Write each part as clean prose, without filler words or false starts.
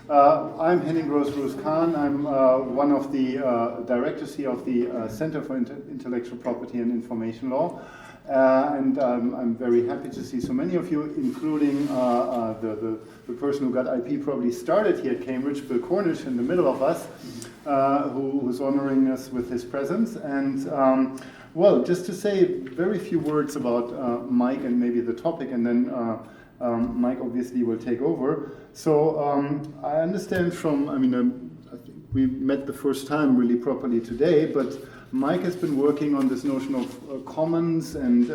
I'm Henning Gross-Khan. I'm one of the directors here of the Center for Intellectual Property and Information Law. And I'm very happy to see so many of you, including the person who got IP probably started here at Cambridge, Bill Cornish, in the middle of us, who's honoring us with his presence. And well, just to say very few words about Mike and maybe the topic, and then Mike obviously will take over. So I understand from, I think we met the first time really properly today, but Mike has been working on this notion of commons and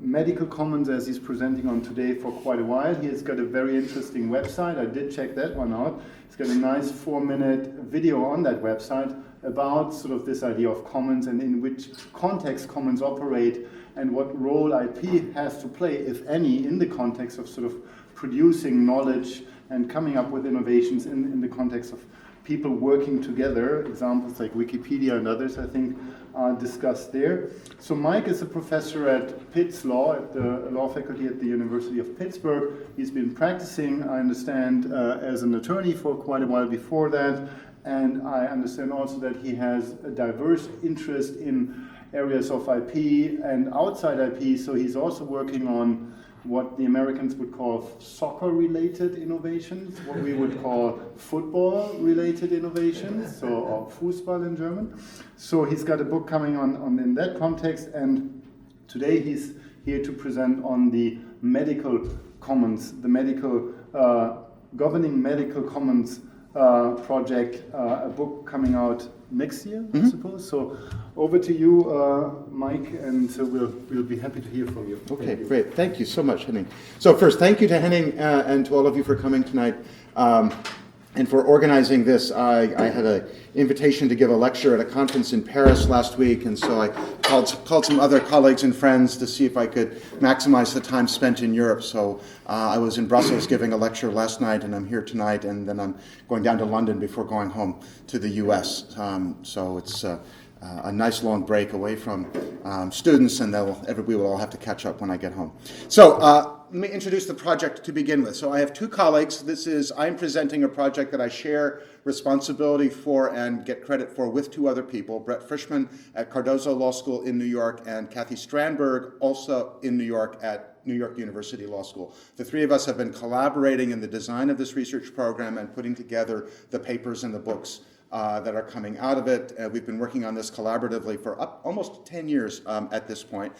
medical commons as he's presenting on today for quite a while. He has got a very interesting website. I did check that one out. He's got a nice 4-minute video on that website about sort of this idea of commons and in which context commons operate and what role IP has to play, if any, in the context of sort of producing knowledge and coming up with innovations in the context of people working together. Examples like Wikipedia and others, I think, are discussed there. So Mike is a professor at Pitt Law, at the law faculty at the University of Pittsburgh. He's been practicing, I understand, as an attorney for quite a while before that. And I understand also that he has a diverse interest in areas of IP and outside IP. So he's also working on what the Americans would call soccer-related innovations, what we would call football-related innovations, so or Fußball in German. So he's got a book coming on in that context, and today he's here to present on the medical commons, the medical governing medical commons project, a book coming out next year, I suppose. So over to you, Mike, and so we'll be happy to hear from you. Okay, great. Thank you so much, Henning. So first, thank you to Henning and to all of you for coming tonight. And for organizing this. I had an invitation to give a lecture at a conference in Paris last week, and so I called some other colleagues and friends to see if I could maximize the time spent in Europe. So I was in Brussels giving a lecture last night, and I'm here tonight, and then I'm going down to London before going home to the US. So it's a nice long break away from students, and we will all have to catch up when I get home. So let me introduce the project to begin with. So I have two colleagues. I'm presenting a project that I share responsibility for and get credit for with two other people, Brett Frischman at Cardozo Law School in New York and Kathy Strandberg, also in New York at New York University Law School. The three of us have been collaborating in the design of this research program and putting together the papers and the books that are coming out of it. We've been working on this collaboratively for almost 10 years at this point.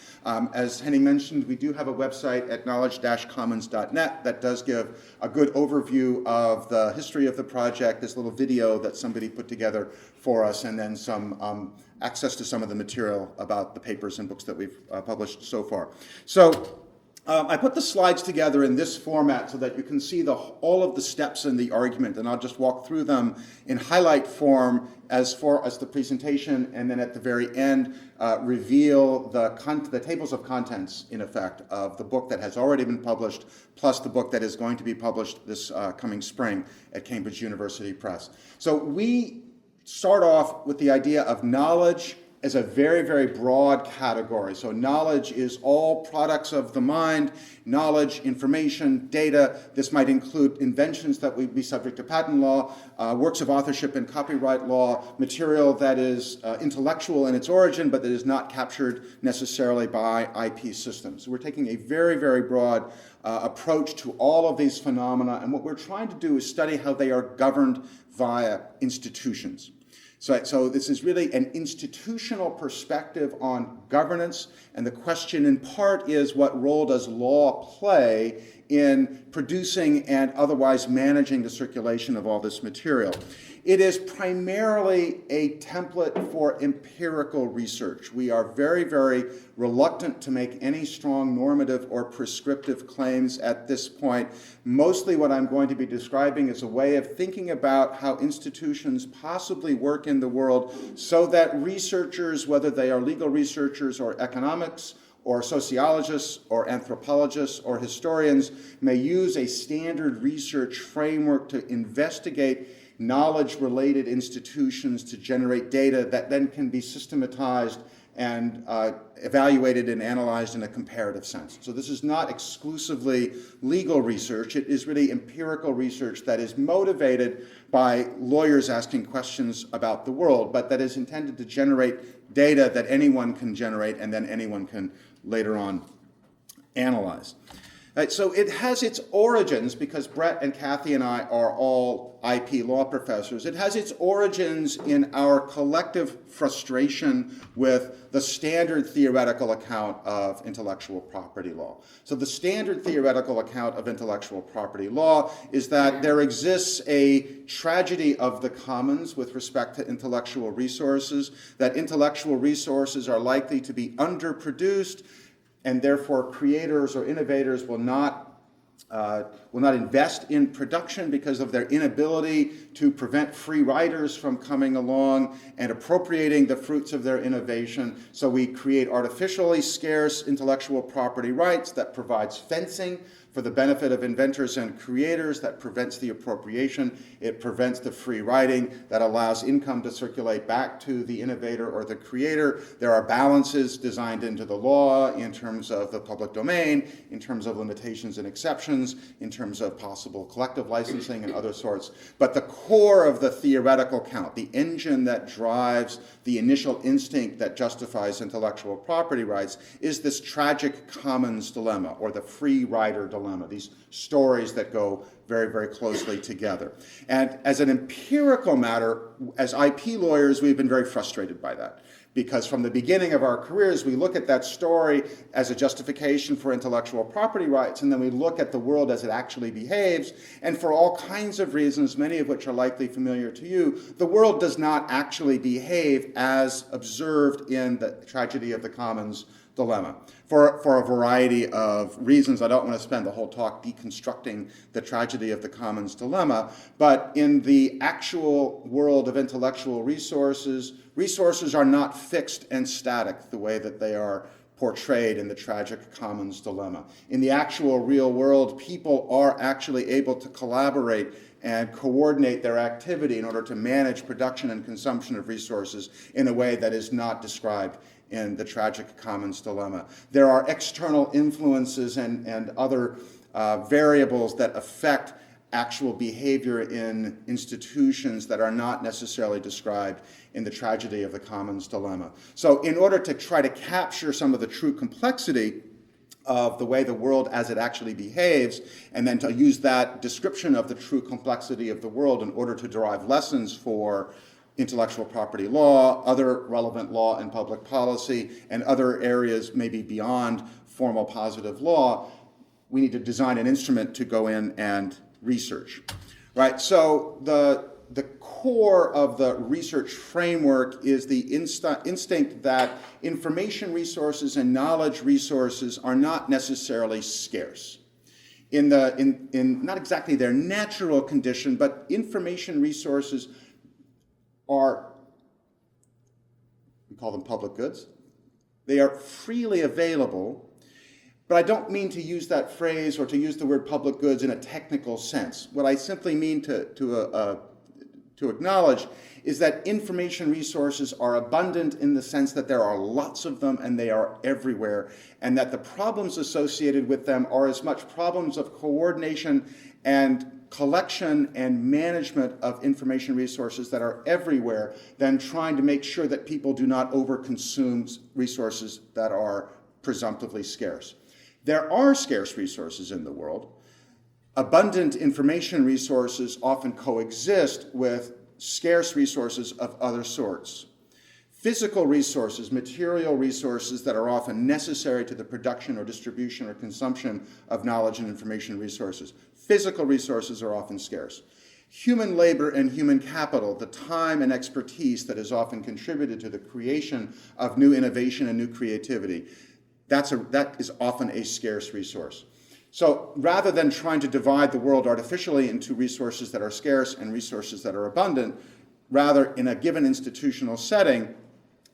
As Henning mentioned, we do have a website at knowledge-commons.net that does give a good overview of the history of the project, this little video that somebody put together for us, and then some access to some of the material about the papers and books that we've published so far. So I put the slides together in this format so that you can see all of the steps in the argument, and I'll just walk through them in highlight form as far as the presentation, and then at the very end reveal the tables of contents, in effect, of the book that has already been published, plus the book that is going to be published this coming spring at Cambridge University Press. So we start off with the idea of knowledge as a very, very broad category. So knowledge is all products of the mind, knowledge, information, data. This might include inventions that would be subject to patent law, works of authorship and copyright law, material that is intellectual in its origin, but that is not captured necessarily by IP systems. So we're taking a very, very broad approach to all of these phenomena, and what we're trying to do is study how they are governed via institutions. So this is really an institutional perspective on governance, and the question in part is, what role does law play in producing and otherwise managing the circulation of all this material? It is primarily a template for empirical research. We are very, very reluctant to make any strong normative or prescriptive claims at this point. Mostly what I'm going to be describing is a way of thinking about how institutions possibly work in the world so that researchers, whether they are legal researchers or economics or sociologists or anthropologists or historians, may use a standard research framework to investigate knowledge-related institutions to generate data that then can be systematized and evaluated and analyzed in a comparative sense. So this is not exclusively legal research. It is really empirical research that is motivated by lawyers asking questions about the world, but that is intended to generate data that anyone can generate and then anyone can later on analyze. So it has its origins, because Brett and Kathy and I are all IP law professors, it has its origins in our collective frustration with the standard theoretical account of intellectual property law. So the standard theoretical account of intellectual property law is that there exists a tragedy of the commons with respect to intellectual resources, that intellectual resources are likely to be underproduced, and therefore creators or innovators will not invest in production because of their inability to prevent free riders from coming along and appropriating the fruits of their innovation. So we create artificially scarce intellectual property rights that provides fencing for the benefit of inventors and creators, that prevents the appropriation. It prevents the free riding that allows income to circulate back to the innovator or the creator. There are balances designed into the law in terms of the public domain, in terms of limitations and exceptions, in terms of possible collective licensing and other sorts. But the core of the theoretical count, the engine that drives the initial instinct that justifies intellectual property rights, is this tragic commons dilemma, or the free rider dilemma, these stories that go very, very closely together. And as an empirical matter, as IP lawyers, we've been very frustrated by that, because from the beginning of our careers, we look at that story as a justification for intellectual property rights, and then we look at the world as it actually behaves, and for all kinds of reasons, many of which are likely familiar to you, the world does not actually behave as observed in the tragedy of the commons dilemma, for a variety of reasons. I don't want to spend the whole talk deconstructing the tragedy of the commons dilemma, but in the actual world of intellectual resources, resources are not fixed and static the way that they are portrayed in the tragic commons dilemma. In the actual real world, people are actually able to collaborate and coordinate their activity in order to manage production and consumption of resources in a way that is not described in the tragic commons dilemma. There are external influences and other variables that affect actual behavior in institutions that are not necessarily described in the tragedy of the commons dilemma. So in order to try to capture some of the true complexity of the way the world as it actually behaves, and then to use that description of the true complexity of the world in order to derive lessons for intellectual property law, other relevant law and public policy, and other areas maybe beyond formal positive law, we need to design an instrument to go in and research. Right? So the core of the research framework is the instinct that information resources and knowledge resources are not necessarily scarce. In not exactly their natural condition, but information resources are, we call them public goods. They are freely available, but I don't mean to use that phrase or to use the word public goods in a technical sense. What I simply mean to acknowledge is that information resources are abundant in the sense that there are lots of them and they are everywhere, and that the problems associated with them are as much problems of coordination and collection and management of information resources that are everywhere than trying to make sure that people do not overconsume resources that are presumptively scarce. There are scarce resources in the world. Abundant information resources often coexist with scarce resources of other sorts. Physical resources, material resources that are often necessary to the production or distribution or consumption of knowledge and information resources. Physical resources are often scarce. Human labor and human capital, the time and expertise that is often contributed to the creation of new innovation and new creativity, that is often a scarce resource. So rather than trying to divide the world artificially into resources that are scarce and resources that are abundant, rather in a given institutional setting,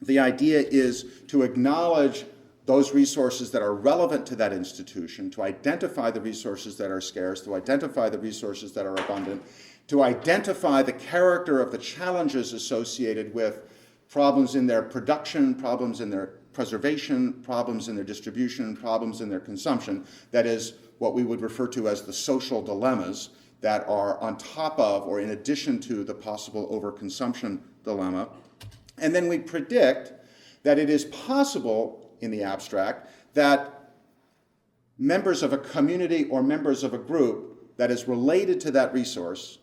the idea is to acknowledge those resources that are relevant to that institution, to identify the resources that are scarce, to identify the resources that are abundant, to identify the character of the challenges associated with problems in their production, problems in their preservation, problems in their distribution, problems in their consumption. That is what we would refer to as the social dilemmas that are on top of or in addition to the possible overconsumption dilemma. And then we predict that it is possible in the abstract that members of a community or members of a group that is related to that resource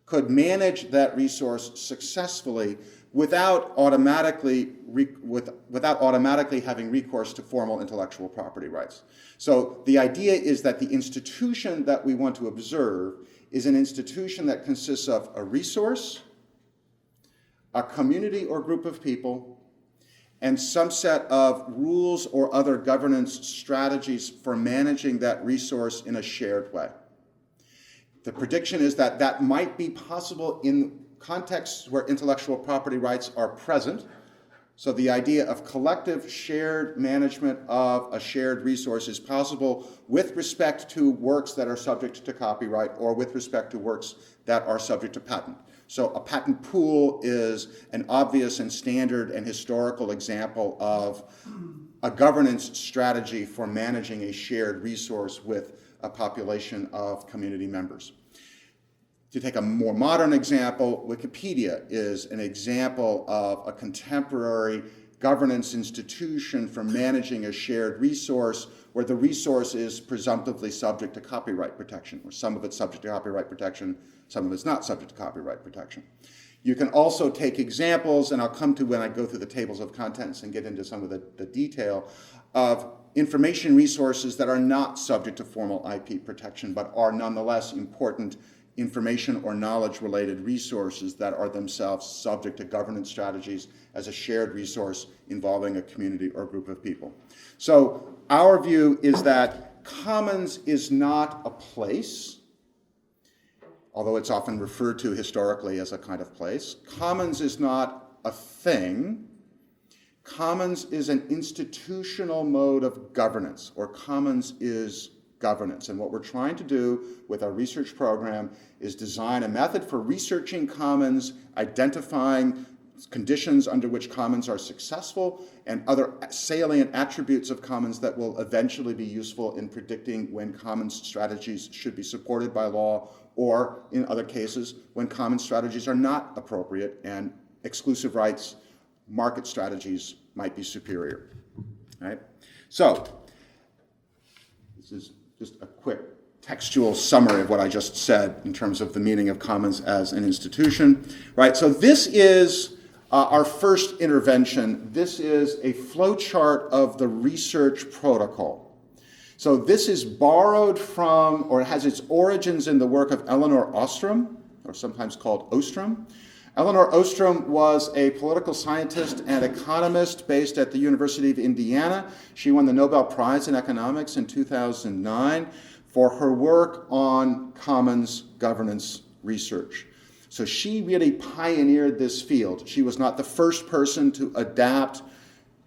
could manage that resource successfully without automatically having recourse to formal intellectual property rights. So the idea is that the institution that we want to observe is an institution that consists of a resource, a community or group of people, and some set of rules or other governance strategies for managing that resource in a shared way. The prediction is that that might be possible in contexts where intellectual property rights are present. So the idea of collective shared management of a shared resource is possible with respect to works that are subject to copyright or with respect to works that are subject to patent. So a patent pool is an obvious and standard and historical example of a governance strategy for managing a shared resource with a population of community members. To take a more modern example, Wikipedia is an example of a contemporary governance institution for managing a shared resource where the resource is presumptively subject to copyright protection, or some of it's subject to copyright protection, some of it's not subject to copyright protection. You can also take examples, and I'll come to when I go through the tables of contents and get into some of the detail, of information resources that are not subject to formal IP protection, but are nonetheless important information or knowledge-related resources that are themselves subject to governance strategies as a shared resource involving a community or group of people. So our view is that commons is not a place, although it's often referred to historically as a kind of place. Commons is not a thing. Commons is an institutional mode of governance, or commons is governance. And what we're trying to do with our research program is design a method for researching commons, identifying conditions under which commons are successful, and other salient attributes of commons that will eventually be useful in predicting when commons strategies should be supported by law, or in other cases, when common strategies are not appropriate and exclusive rights, market strategies might be superior. Right? So, this is just a quick textual summary of what I just said in terms of the meaning of commons as an institution. Right? So this is our first intervention. This is a flowchart of the research protocol. So this is borrowed from, or has its origins in the work of Elinor Ostrom, or sometimes called Ostrom. Elinor Ostrom was a political scientist and economist based at the University of Indiana. She won the Nobel Prize in Economics in 2009 for her work on commons governance research. So she really pioneered this field. She was not the first person to adapt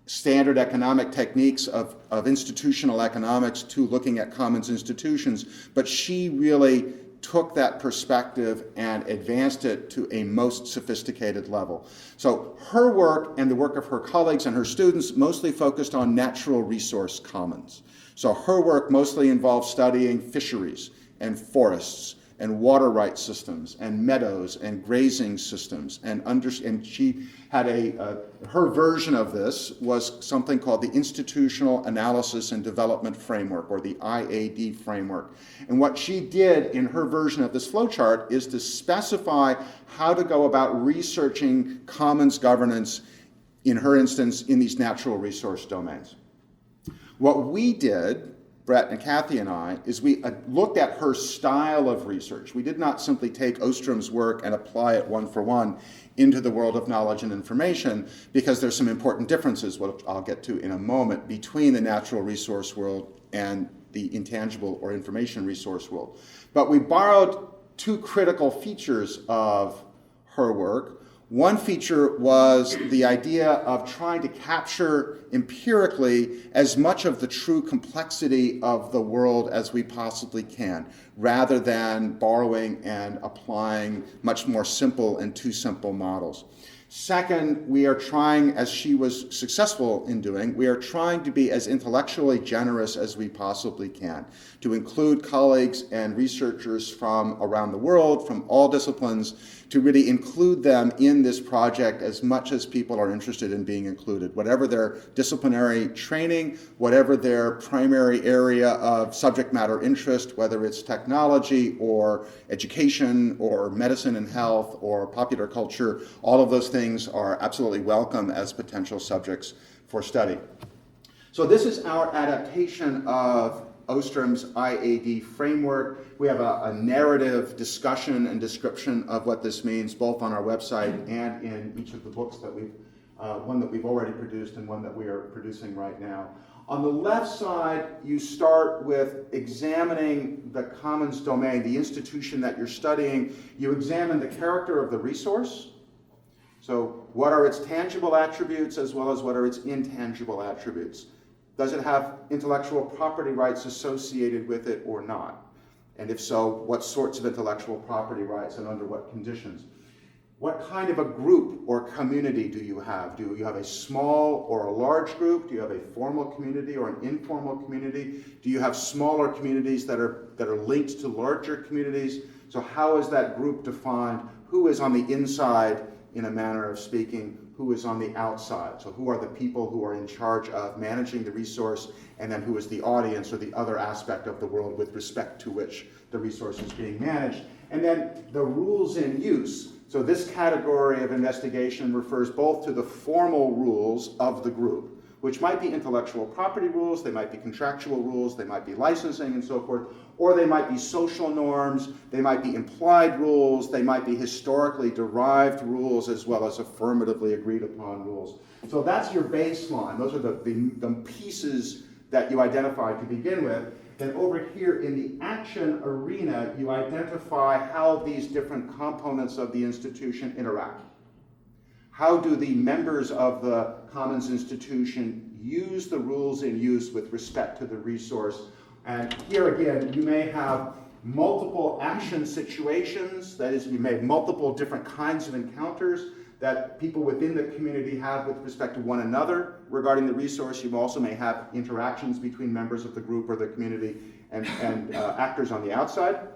standard economic techniques of institutional economics to looking at commons institutions, but she really took that perspective and advanced it to a most sophisticated level. So her work and the work of her colleagues and her students mostly focused on natural resource commons. So her work mostly involved studying fisheries and forests and water rights systems and meadows and grazing systems, and she had her version of this was something called the Institutional Analysis and Development Framework, or the IAD framework. And what she did in her version of this flowchart is to specify how to go about researching commons governance, in her instance, in these natural resource domains. What we did, Brett and Kathy and I, is we looked at her style of research. We did not simply take Ostrom's work and apply it one for one into the world of knowledge and information, because there's some important differences, which I'll get to in a moment, between the natural resource world and the intangible or information resource world. But we borrowed two critical features of her work. One feature was the idea of trying to capture empirically as much of the true complexity of the world as we possibly can, rather than borrowing and applying much more simple and too simple models. Second, we are trying, as she was successful in doing, we are trying to be as intellectually generous as we possibly can, to include colleagues and researchers from around the world, from all disciplines, to really include them in this project as much as people are interested in being included, whatever their disciplinary training, whatever their primary area of subject matter interest, whether it's technology or education or medicine and health or popular culture, all of those things are absolutely welcome as potential subjects for study. So this is our adaptation of Ostrom's IAD framework. We have a narrative discussion and description of what this means, both on our website and in each of the books that one that we've already produced and one that we are producing right now. On the left side, you start with examining the commons domain, the institution that you're studying. You examine the character of the resource. So what are its tangible attributes as well as what are its intangible attributes? Does it have intellectual property rights associated with it or not? And if so, what sorts of intellectual property rights and under what conditions? What kind of a group or community do you have? Do you have a small or a large group? Do you have a formal community or an informal community? Do you have smaller communities that are linked to larger communities? So how is that group defined? Who is on the inside, in a manner of speaking? Who is on the outside? So who are the people who are in charge of managing the resource, and then who is the audience or the other aspect of the world with respect to which the resource is being managed? And then the rules in use. So this category of investigation refers both to the formal rules of the group, which might be intellectual property rules, they might be contractual rules, they might be licensing and so forth, or they might be social norms, they might be implied rules, they might be historically derived rules as well as affirmatively agreed upon rules. So that's your baseline. Those are the pieces that you identify to begin with. Then over here in the action arena, you identify how these different components of the institution interact. How do the members of the Commons institution use the rules in use with respect to the resource? And here again, you may have multiple action situations. That is, you may have multiple different kinds of encounters that people within the community have with respect to one another regarding the resource. You also may have interactions between members of the group or the community and actors on the outside.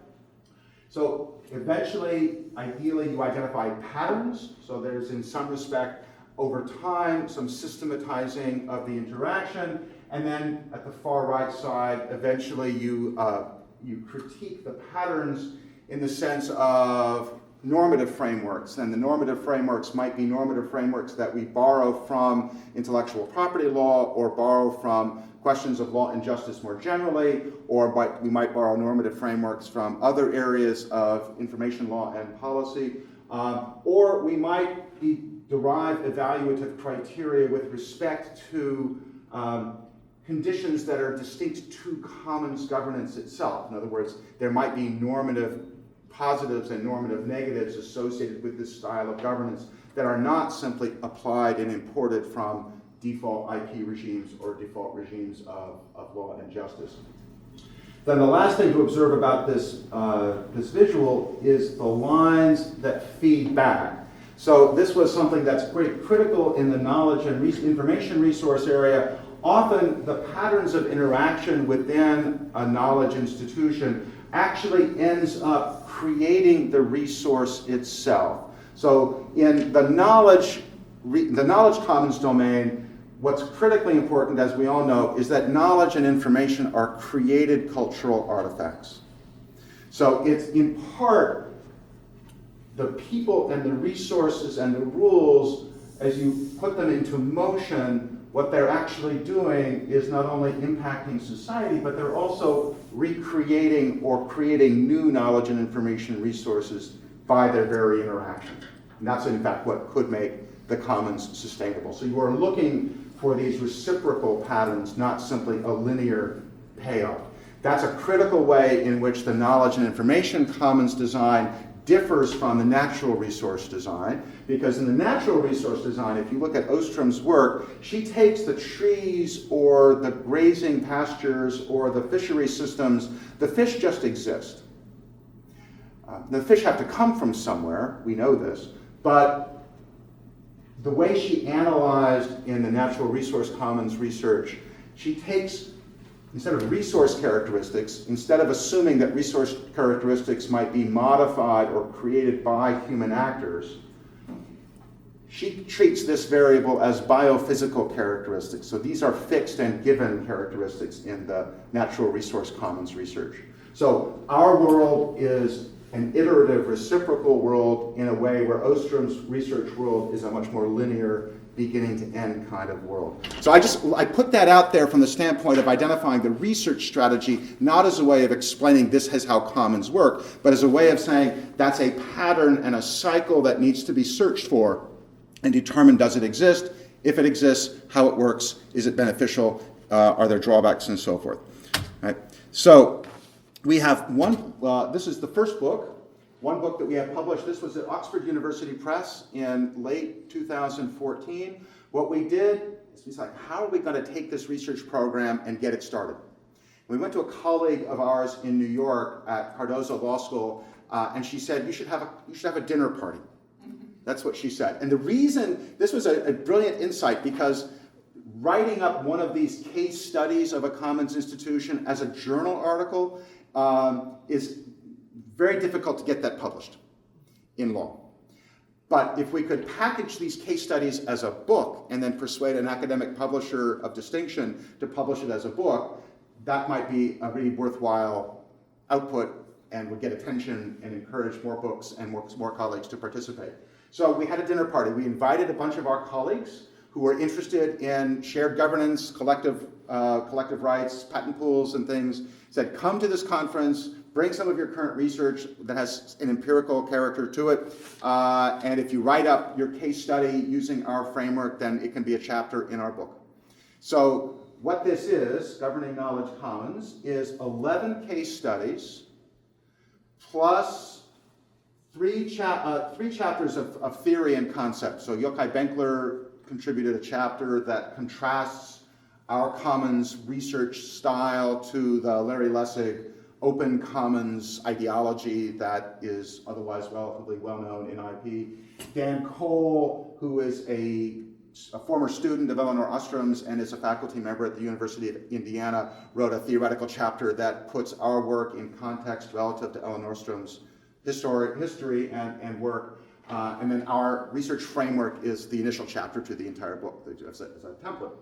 So eventually, ideally, you identify patterns. So there's, in some respect, over time, some systematizing of the interaction. And then at the far right side, eventually you critique the patterns in the sense of normative frameworks. And the normative frameworks might be normative frameworks that we borrow from intellectual property law or borrow from questions of law and justice more generally, or we might borrow normative frameworks from other areas of information law and policy, or we might derive evaluative criteria with respect to conditions that are distinct to commons governance itself. In other words, there might be normative positives and normative negatives associated with this style of governance that are not simply applied and imported from default IP regimes or default regimes of law and justice. Then the last thing to observe about this visual is the lines that feed back. So this was something that's pretty critical in the knowledge and information resource area. Often the patterns of interaction within a knowledge institution actually ends up creating the resource itself. So in the knowledge commons domain, what's critically important, as we all know, is that knowledge and information are created cultural artifacts. So it's in part the people and the resources and the rules, as you put them into motion, what they're actually doing is not only impacting society, but they're also recreating or creating new knowledge and information resources by their very interaction. And that's in fact what could make the commons sustainable. So you are looking for these reciprocal patterns, not simply a linear payoff. That's a critical way in which the knowledge and information commons design differs from the natural resource design, because in the natural resource design, if you look at Ostrom's work, she takes the trees or the grazing pastures or the fishery systems. The fish just exist. The fish have to come from somewhere, we know this, but the way she analyzed in the natural resource commons research, she takes, instead of resource characteristics, instead of assuming that resource characteristics might be modified or created by human actors, she treats this variable as biophysical characteristics. So these are fixed and given characteristics in the natural resource commons research. So our world is an iterative reciprocal world in a way where Ostrom's research world is a much more linear beginning to end kind of world. So I put that out there from the standpoint of identifying the research strategy, not as a way of explaining this is how commons work, but as a way of saying that's a pattern and a cycle that needs to be searched for and determine, does it exist? If it exists, how it works, is it beneficial, are there drawbacks, and so forth. Right? So we have one, this is the first book, one book that we have published. This was at Oxford University Press in late 2014. What we did is we said, how are we going to take this research program and get it started? We went to a colleague of ours in New York at Cardozo Law School, and she said, you should have a dinner party. That's what she said. And the reason, this was a brilliant insight, because writing up one of these case studies of a commons institution as a journal article is very difficult to get that published in law. But if we could package these case studies as a book and then persuade an academic publisher of distinction to publish it as a book, that might be a really worthwhile output and would get attention and encourage more books and more colleagues to participate. So we had a dinner party. We invited a bunch of our colleagues who were interested in shared governance, collective rights, patent pools and things, said, come to this conference, bring some of your current research that has an empirical character to it, and if you write up your case study using our framework, then it can be a chapter in our book. So what this is, Governing Knowledge Commons, is 11 case studies plus three chapters of theory and concept. So Yochai Benkler contributed a chapter that contrasts our commons research style to the Larry Lessig open commons ideology that is otherwise relatively well known in IP. Dan Cole, who is a former student of Elinor Ostrom's and is a faculty member at the University of Indiana, wrote a theoretical chapter that puts our work in context relative to Elinor Ostrom's history and work. And then our research framework is the initial chapter to the entire book as a template.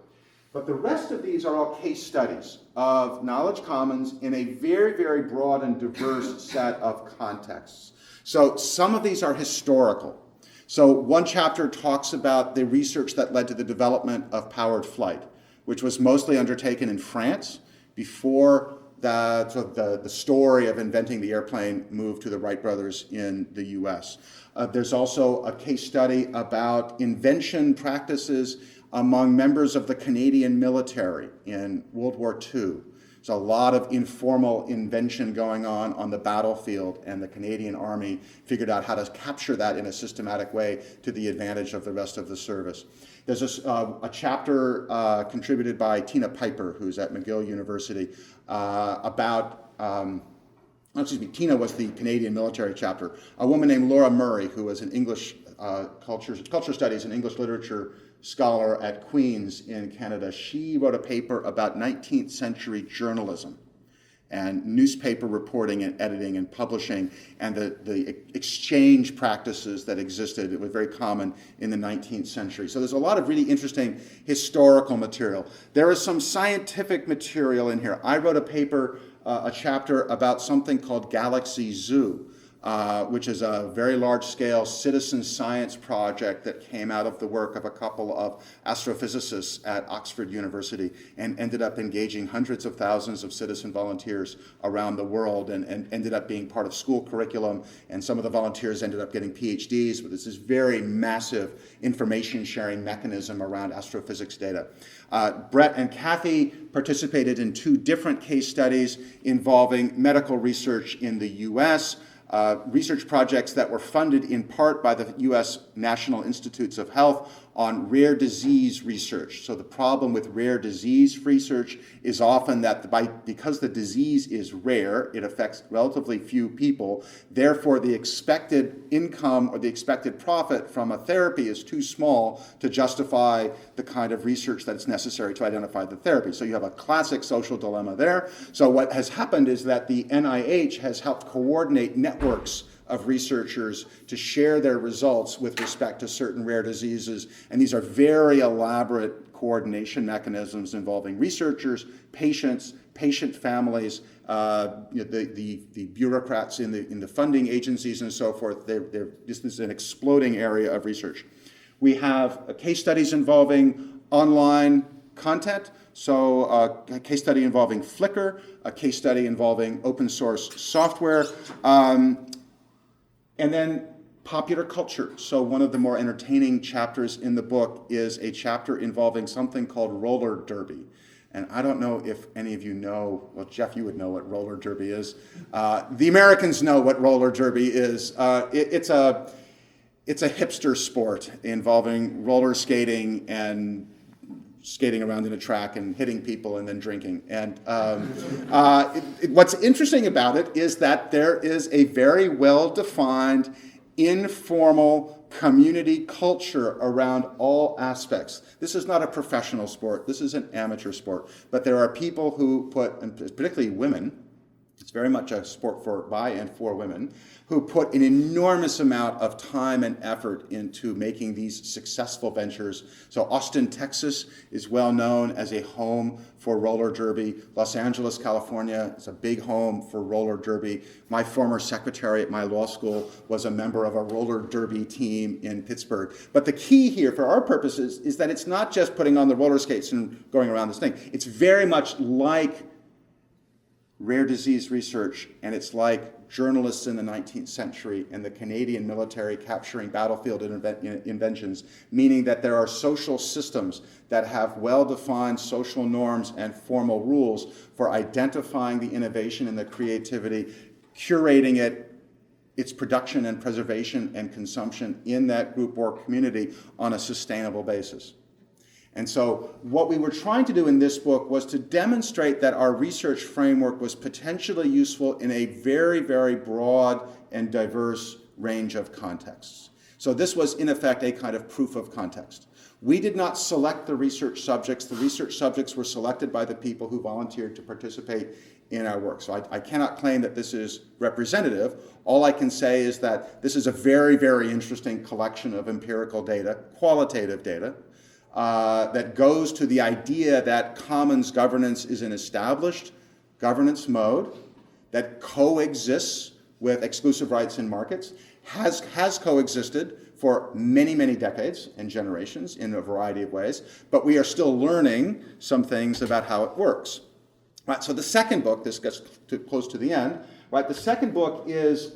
But the rest of these are all case studies of knowledge commons in a very, very broad and diverse set of contexts. So some of these are historical. So one chapter talks about the research that led to the development of powered flight, which was mostly undertaken in France before the story of inventing the airplane moved to the Wright brothers in the US. There's also a case study about invention practices among members of the Canadian military in World War II. There's a lot of informal invention going on the battlefield, and the Canadian Army figured out how to capture that in a systematic way to the advantage of the rest of the service. There's a chapter contributed by Tina Piper, who's at McGill University, Tina was the Canadian military chapter. A woman named Laura Murray, who was an English culture studies and English literature scholar at Queen's in Canada, she wrote a paper about 19th century journalism and newspaper reporting and editing and publishing, and the exchange practices that existed. It was very common in the 19th century. So there's a lot of really interesting historical material. There is some scientific material in here. I wrote a paper, a chapter about something called Galaxy Zoo, which is a very large-scale citizen science project that came out of the work of a couple of astrophysicists at Oxford University and ended up engaging hundreds of thousands of citizen volunteers around the world and ended up being part of school curriculum, and some of the volunteers ended up getting PhDs, but it's this very massive information-sharing mechanism around astrophysics data. Brett and Kathy participated in 2 different case studies involving medical research in the US, research projects that were funded in part by the U.S. National Institutes of Health on rare disease research. So the problem with rare disease research is often that because the disease is rare, it affects relatively few people, therefore the expected income or the expected profit from a therapy is too small to justify the kind of research that's necessary to identify the therapy. So you have a classic social dilemma there. So what has happened is that the NIH has helped coordinate networks of researchers to share their results with respect to certain rare diseases. And these are very elaborate coordination mechanisms involving researchers, patients, patient families, the bureaucrats in the funding agencies and so forth. This is an exploding area of research. We have case studies involving online content. So a case study involving Flickr, a case study involving open source software, and then popular culture. So one of the more entertaining chapters in the book is a chapter involving something called roller derby. And I don't know if any of you know, well, Jeff, you would know what roller derby is. The Americans know what roller derby is. It's a hipster sport involving roller skating and skating around in a track and hitting people and then drinking. And what's interesting about it is that there is a very well-defined, informal community culture around all aspects. This is not a professional sport. This is an amateur sport. But there are people who put, and particularly women, it's very much a sport by and for women, who put an enormous amount of time and effort into making these successful ventures. So Austin, Texas is well known as a home for roller derby. Los Angeles, California is a big home for roller derby. My former secretary at my law school was a member of a roller derby team in Pittsburgh. But the key here for our purposes is that it's not just putting on the roller skates and going around this thing. It's very much like rare disease research, and it's like journalists in the 19th century and the Canadian military capturing battlefield inventions, meaning that there are social systems that have well-defined social norms and formal rules for identifying the innovation and the creativity, curating it, its production and preservation and consumption in that group or community on a sustainable basis. And so what we were trying to do in this book was to demonstrate that our research framework was potentially useful in a very, very broad and diverse range of contexts. So this was, in effect, a kind of proof of context. We did not select the research subjects. The research subjects were selected by the people who volunteered to participate in our work. So I cannot claim that this is representative. All I can say is that this is a very, very interesting collection of empirical data, qualitative data, that goes to the idea that commons governance is an established governance mode that coexists with exclusive rights in markets, has coexisted for many, many decades and generations in a variety of ways, but we are still learning some things about how it works. Right, so the second book, this gets close to the end, right, the second book is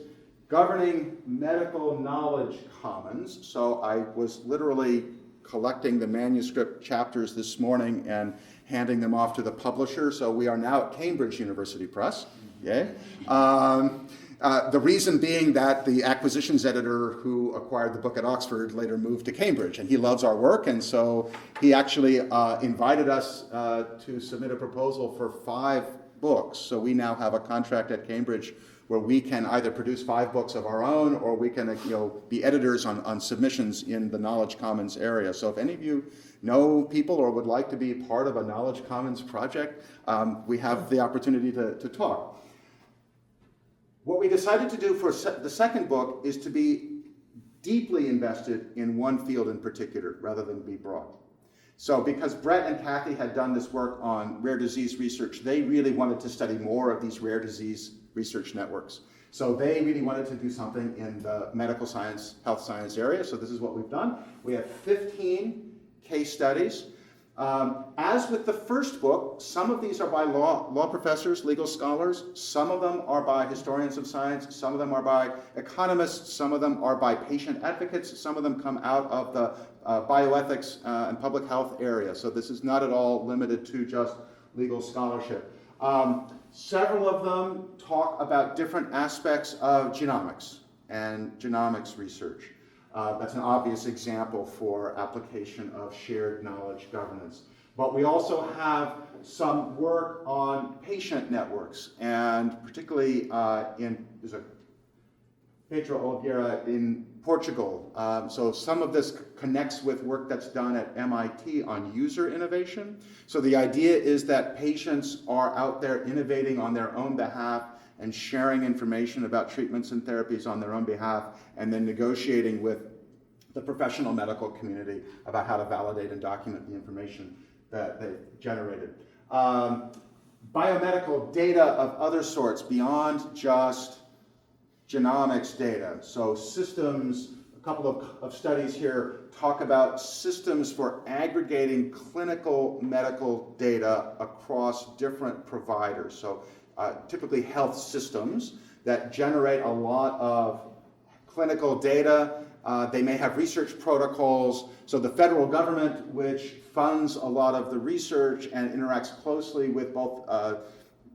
Governing Medical Knowledge Commons. So I was literally collecting the manuscript chapters this morning and handing them off to the publisher. So we are now at Cambridge University Press. Yay. The reason being that the acquisitions editor who acquired the book at Oxford later moved to Cambridge, and he loves our work, and so he actually invited us to submit a proposal for 5 books. So we now have a contract at Cambridge where we can either produce 5 books of our own, or we can be editors on submissions in the Knowledge Commons area. So if any of you know people or would like to be part of a Knowledge Commons project, we have the opportunity to talk. What we decided to do for the second book is to be deeply invested in one field in particular, rather than be broad. So because Brett and Kathy had done this work on rare disease research, they really wanted to study more of these rare disease research networks. So they really wanted to do something in the medical science, health science area. So this is what we've done. We have 15 case studies. As with the first book, some of these are by law professors, legal scholars. Some of them are by historians of science. Some of them are by economists. Some of them are by patient advocates. Some of them come out of the bioethics and public health area. So this is not at all limited to just legal scholarship. Several of them talk about different aspects of genomics and genomics research. That's an obvious example for application of shared knowledge governance. But we also have some work on patient networks, and particularly there's a Pedro Oliveira in Portugal. So some of this connects with work that's done at MIT on user innovation. So the idea is that patients are out there innovating on their own behalf and sharing information about treatments and therapies on their own behalf, and then negotiating with the professional medical community about how to validate and document the information that they've generated. Biomedical data of other sorts beyond just genomics data. So systems, a couple of studies here talk about systems for aggregating clinical medical data across different providers. So typically health systems that generate a lot of clinical data. They may have research protocols. So the federal government, which funds a lot of the research and interacts closely with both,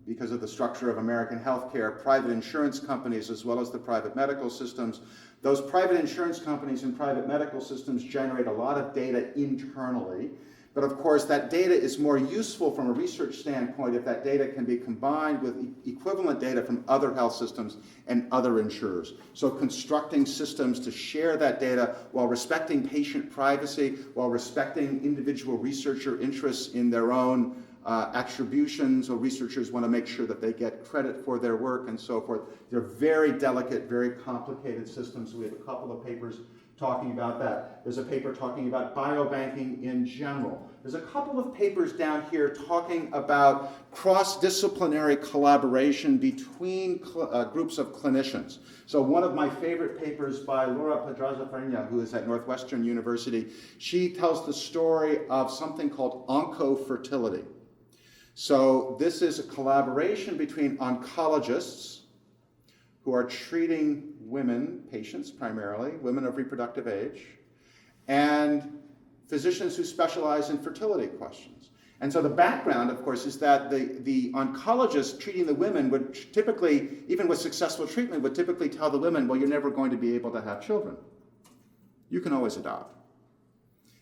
because of the structure of American healthcare, private insurance companies as well as the private medical systems. Those private insurance companies and private medical systems generate a lot of data internally. But of course, that data is more useful from a research standpoint if that data can be combined with equivalent data from other health systems and other insurers. So constructing systems to share that data while respecting patient privacy, while respecting individual researcher interests in their own attributions. So researchers want to make sure that they get credit for their work and so forth. They're very delicate, very complicated systems. We have a couple of papers talking about that. There's a paper talking about biobanking in general. There's a couple of papers down here talking about cross-disciplinary collaboration between groups of clinicians. So one of my favorite papers by Laura Pedraza-Farinha, who is at Northwestern University, she tells the story of something called oncofertility. So this is a collaboration between oncologists who are treating women, patients primarily, women of reproductive age, and physicians who specialize in fertility questions. And so the background, of course, is that the oncologist treating the women would typically, even with successful treatment, would typically tell the women, well, you're never going to be able to have children. You can always adopt.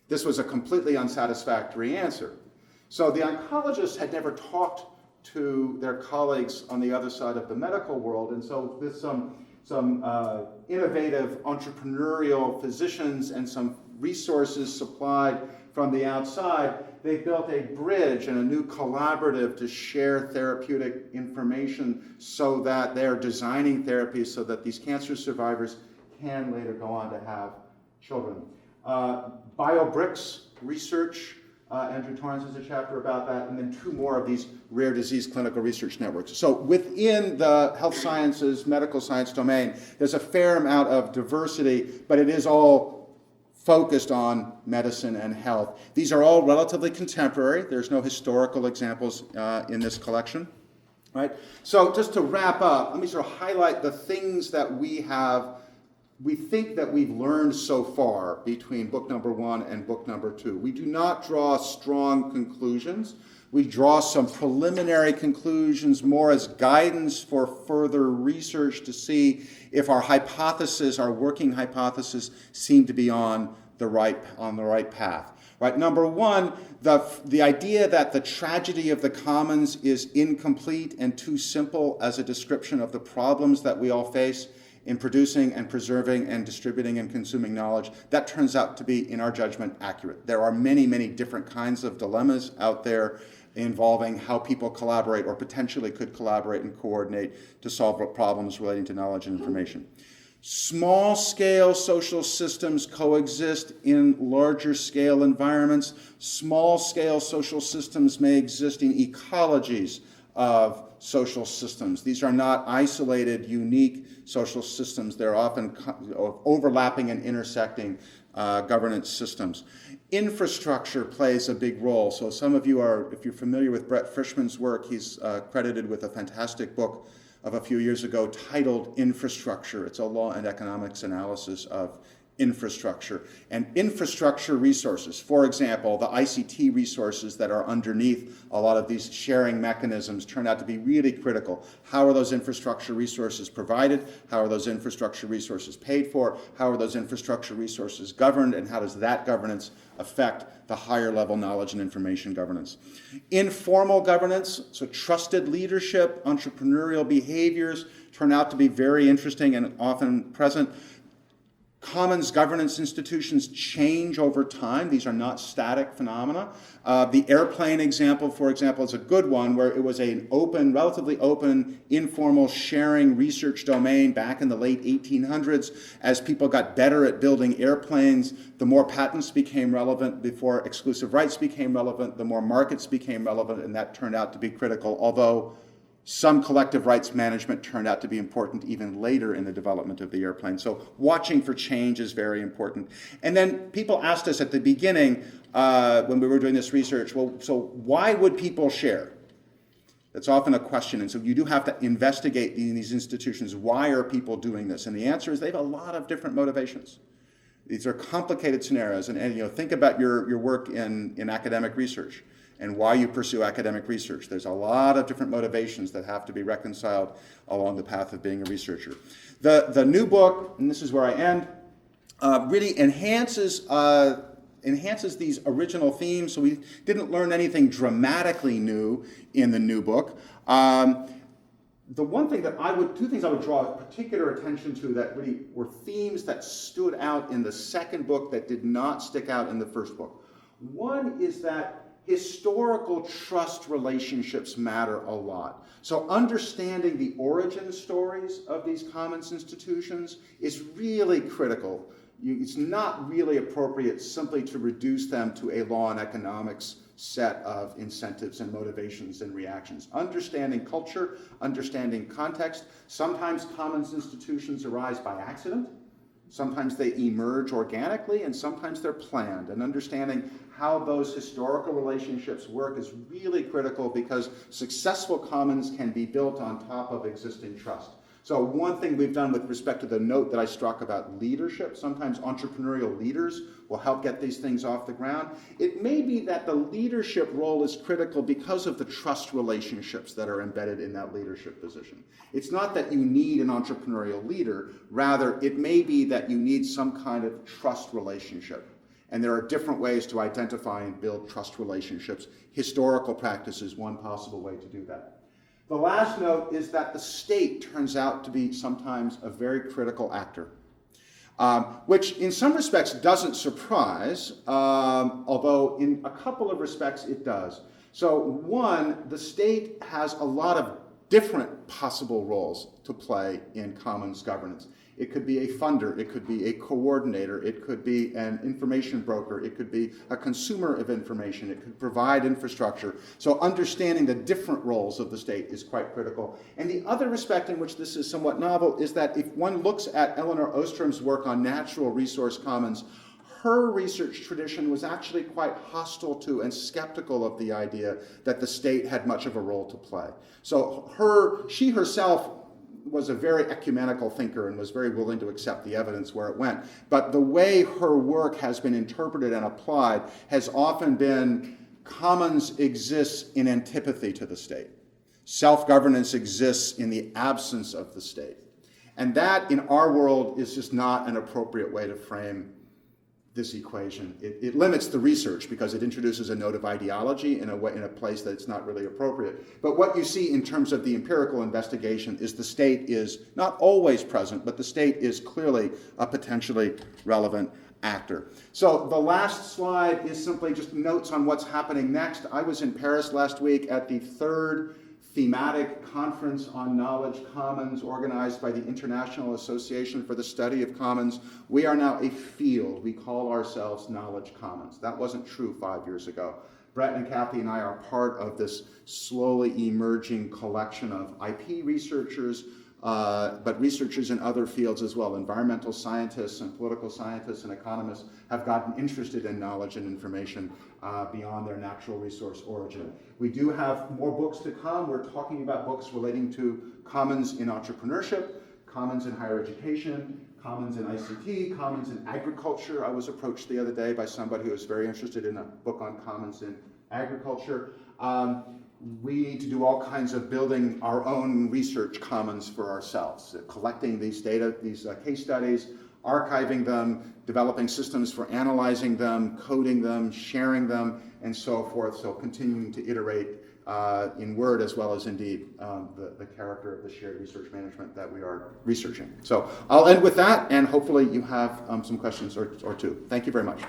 This was a completely unsatisfactory answer. So the oncologists had never talked to their colleagues on the other side of the medical world, and so with some innovative entrepreneurial physicians and some resources supplied from the outside, they built a bridge and a new collaborative to share therapeutic information so that they're designing therapies so that these cancer survivors can later go on to have children. BioBricks research, Andrew Torrance has a chapter about that, and then two more of these rare disease clinical research networks. So within the health sciences, medical science domain, there's a fair amount of diversity, but it is all focused on medicine and health. These are all relatively contemporary. There's no historical examples in this collection. Right? So just to wrap up, let me sort of highlight the things that we think that we've learned so far between book number 1 and book number 2. We do not draw strong conclusions. We draw some preliminary conclusions more as guidance for further research to see if our hypothesis, our working hypothesis, seem to be on the right path. Right. Number 1, the idea that the tragedy of the commons is incomplete and too simple as a description of the problems that we all face in producing and preserving and distributing and consuming knowledge, that turns out to be, in our judgment, accurate. There are many, many different kinds of dilemmas out there involving how people collaborate or potentially could collaborate and coordinate to solve problems relating to knowledge and information. Small-scale social systems coexist in larger-scale environments. Small-scale social systems may exist in ecologies of social systems. These are not isolated, unique social systems. They're often overlapping and intersecting governance systems. Infrastructure plays a big role. So some of you are, if you're familiar with Brett Frischman's work, he's credited with a fantastic book of a few years ago titled Infrastructure. It's a law and economics analysis of infrastructure. And infrastructure resources, for example, the ICT resources that are underneath a lot of these sharing mechanisms turn out to be really critical. How are those infrastructure resources provided? How are those infrastructure resources paid for? How are those infrastructure resources governed? And how does that governance affect the higher level knowledge and information governance? Informal governance, so trusted leadership, entrepreneurial behaviors turn out to be very interesting and often present. Commons governance institutions change over time. These are not static phenomena. The airplane example, for example, is a good one where it was an open, relatively open, informal sharing research domain back in the late 1800s. As people got better at building airplanes, the more patents became relevant, before exclusive rights became relevant, the more markets became relevant, and that turned out to be critical, although some collective rights management turned out to be important even later in the development of the airplane. So watching for change is very important. And then people asked us at the beginning when we were doing this research, well, so why would people share? That's often a question. And so you do have to investigate in these institutions, why are people doing this? And the answer is they have a lot of different motivations. These are complicated scenarios. And you know, think about your work in academic research and why you pursue academic research. There's a lot of different motivations that have to be reconciled along the path of being a researcher. The new book, and this is where I end, really enhances these original themes, so we didn't learn anything dramatically new in the new book. Two things I would draw particular attention to that really were themes that stood out in the second book that did not stick out in the first book. One is that historical trust relationships matter a lot. So understanding the origin stories of these commons institutions is really critical. It's not really appropriate simply to reduce them to a law and economics set of incentives and motivations and reactions. Understanding culture, understanding context. Sometimes commons institutions arise by accident. Sometimes they emerge organically, and sometimes they're planned. And understanding how those historical relationships work is really critical, because successful commons can be built on top of existing trust. So one thing we've done with respect to the note that I struck about leadership, sometimes entrepreneurial leaders will help get these things off the ground. It may be that the leadership role is critical because of the trust relationships that are embedded in that leadership position. It's not that you need an entrepreneurial leader, rather it may be that you need some kind of trust relationship. And there are different ways to identify and build trust relationships. Historical practice is one possible way to do that. The last note is that the state turns out to be sometimes a very critical actor, which in some respects doesn't surprise, although in a couple of respects it does. So one, the state has a lot of different possible roles to play in commons governance. It could be a funder, it could be a coordinator, it could be an information broker, it could be a consumer of information, it could provide infrastructure. So understanding the different roles of the state is quite critical. And the other respect in which this is somewhat novel is that if one looks at Elinor Ostrom's work on natural resource commons, her research tradition was actually quite hostile to and skeptical of the idea that the state had much of a role to play. So she herself was a very ecumenical thinker and was very willing to accept the evidence where it went. But the way her work has been interpreted and applied has often been commons exists in antipathy to the state. Self-governance exists in the absence of the state. And that, in our world, is just not an appropriate way to frame this equation. It limits the research because it introduces a note of ideology in a place that it's not really appropriate. But what you see in terms of the empirical investigation is the state is not always present, but the state is clearly a potentially relevant actor. So the last slide is simply just notes on what's happening next. I was in Paris last week at the third thematic conference on knowledge commons organized by the International Association for the Study of Commons. We are now a field. We call ourselves Knowledge Commons. That wasn't true 5 years ago. Brett and Kathy and I are part of this slowly emerging collection of IP researchers, but researchers in other fields as well. Environmental scientists and political scientists and economists have gotten interested in knowledge and information beyond their natural resource origin. We do have more books to come. We're talking about books relating to commons in entrepreneurship, commons in higher education, commons in ICT, commons in agriculture. I was approached the other day by somebody who was very interested in a book on commons in agriculture. We need to do all kinds of building our own research commons for ourselves, collecting these data, these case studies, archiving them, developing systems for analyzing them, coding them, sharing them, and so forth. So continuing to iterate in Word as well as indeed the character of the shared research management that we are researching. So I'll end with that, and hopefully you have some questions or two. Thank you very much.